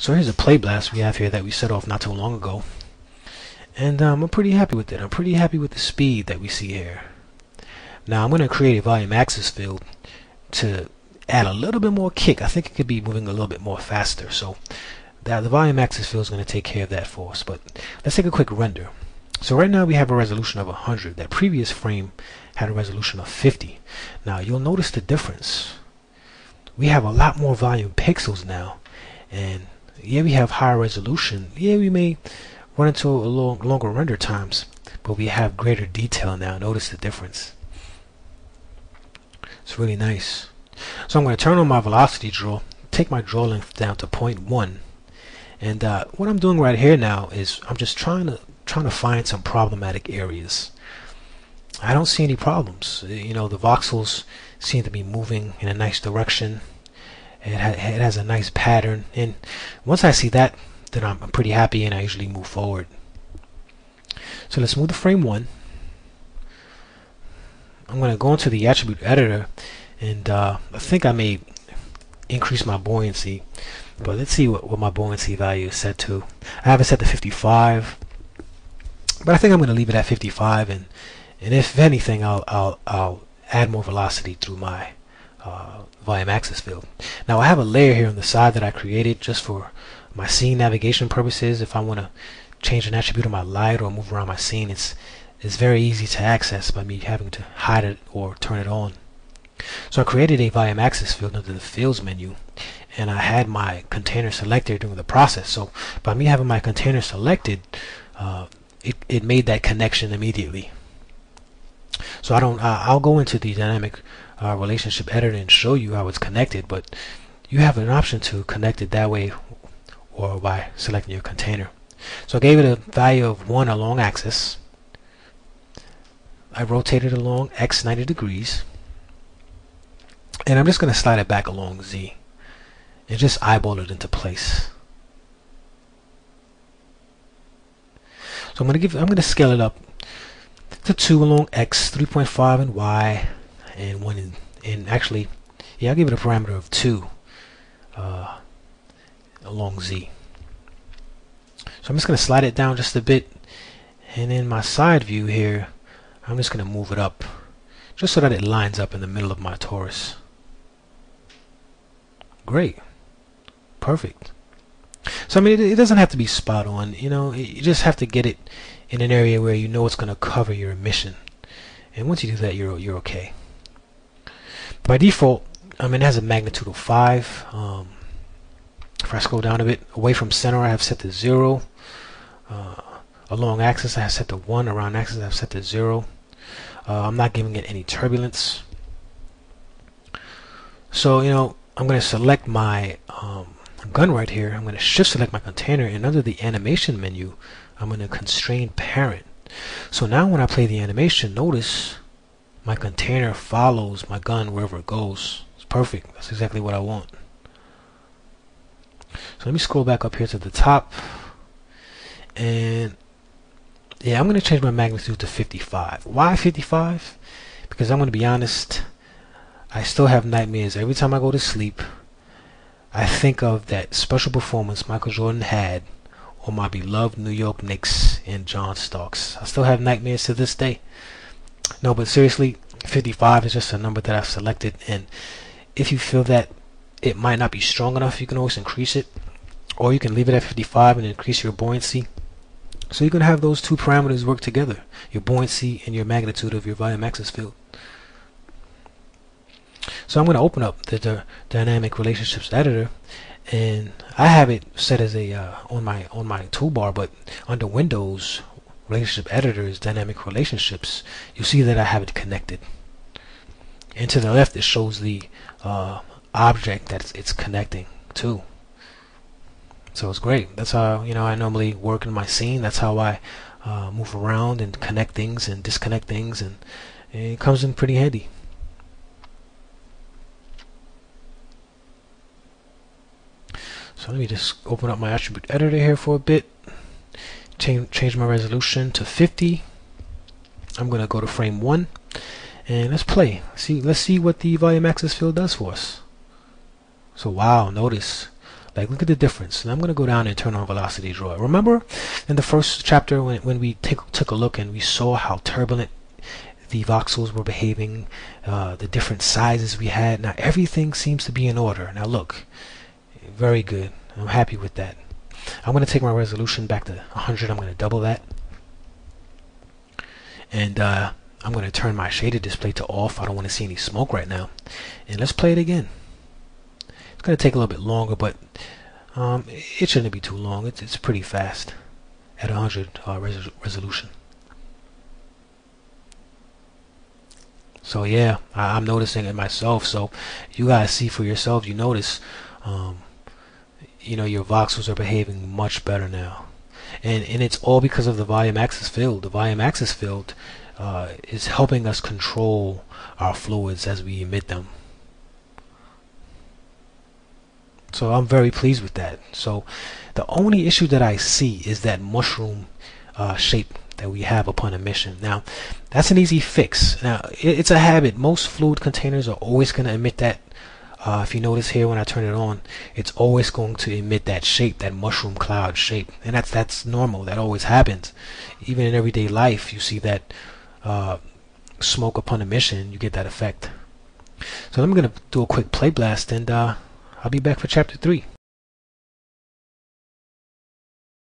So here's a play blast we have here that we set off not too long ago. And I'm pretty happy with it. I'm pretty happy with the speed that we see here. Now I'm going to create a volume axis field to add a little bit more kick. I think it could be moving a little bit more faster. So the volume axis field is going to take care of that for us. But let's take a quick render. So right now we have a resolution of 100. That previous frame had a resolution of 50. Now you'll notice the difference. We have a lot more volume pixels now. And yeah, we have higher resolution. Yeah, we may run into a longer render times, but we have greater detail now. Notice the difference. It's really nice. So I'm going to turn on my velocity draw, take my draw length down to 0.1, and what I'm doing right here now is I'm just trying to find some problematic areas. I don't see any problems. You know, the voxels seem to be moving in a nice direction. It has a nice pattern, and once I see that, then I'm pretty happy, and I usually move forward. So let's move to frame 1. I'm going to go into the attribute editor, and I think I may increase my buoyancy, but let's see what my buoyancy value is set to. I have it set to 55, but I think I'm going to leave it at 55, and if anything, I'll add more velocity through my volume axis field. Now I have a layer here on the side that I created just for my scene navigation purposes. If I want to change an attribute of my light or move around my scene, it's very easy to access by me having to hide it or turn it on. So I created a volume axis field under the fields menu, and I had my container selected during the process. So by me having my container selected, it made that connection immediately. So I'll go into the dynamic relationship editor and show you how it's connected, but you have an option to connect it that way or by selecting your container. So I gave it a value of 1 along axis. I rotated along X 90 degrees, and I'm just going to slide it back along Z and just eyeball it into place. So I'm going to scale it up to 2 along X, 3.5 in Y, and 1 in actually, yeah, I'll give it a parameter of 2 along Z. So I'm just going to slide it down just a bit, and in my side view here, I'm just going to move it up just so that it lines up in the middle of my torus. Great. Perfect. So I mean, it doesn't have to be spot on, you know, you just have to get it in an area where you know it's going to cover your emission, and once you do that, you're okay. By default, I mean, it has a magnitude of 5. If I scroll down a bit, away from center I have set to 0. Along axis I have set to 1. Around axis I have set to 0. I'm not giving it any turbulence. So, you know, I'm going to select my gun right here. I'm going to shift select my container, and under the animation menu I'm going to constrain parent. So now when I play the animation, notice my container follows my gun wherever it goes. It's perfect. That's exactly what I want. So let me scroll back up here to the top, and yeah, I'm going to change my magnitude to 55. Why 55? Because I'm going to be honest, I still have nightmares every time I go to sleep. I think of that special performance Michael Jordan had on my beloved New York Knicks and John Starks. I still have nightmares to this day. No, but seriously, 55 is just a number that I've selected, and if you feel that it might not be strong enough, you can always increase it, or you can leave it at 55 and increase your buoyancy. So you can have those two parameters work together, your buoyancy and your magnitude of your volume axis field. So I'm going to open up the dynamic relationships editor, and I have it set as a on my toolbar, but under Windows, relationship editor is dynamic relationships. You'll see that I have it connected, and to the left it shows the object that it's connecting to. So it's great. That's how, you know, I normally work in my scene. That's how I move around and connect things and disconnect things, and it comes in pretty handy. So let me just open up my attribute editor here for a bit. Change my resolution to 50. I'm going to go to frame 1, and let's play. Let's see what the volume axis field does for us. So wow, notice Like, look at the difference. And I'm going to go down and turn on velocity draw. Remember in the first chapter when we took a look and we saw how turbulent the voxels were behaving, the different sizes we had? Now everything seems to be in order. Now look, very good. I'm happy with that. I'm going to take my resolution back to 100. I'm going to double that. And I'm going to turn my shaded display to off. I don't want to see any smoke right now. And let's play it again. It's going to take a little bit longer, but it shouldn't be too long. It's pretty fast at 100 resolution. So yeah, I'm noticing it myself. So you guys see for yourselves. You notice, you know, your voxels are behaving much better now, and it's all because of the volume axis field. The volume axis field is helping us control our fluids as we emit them. So I'm very pleased with that. So the only issue that I see is that mushroom shape that we have upon emission. Now that's an easy fix. Now it's a habit. Most fluid containers are always going to emit that. If you notice here, when I turn it on, it's always going to emit that shape, that mushroom cloud shape, and that's normal. That always happens. Even in everyday life, you see that smoke upon emission, you get that effect. So I'm going to do a quick play blast, and I'll be back for chapter 3.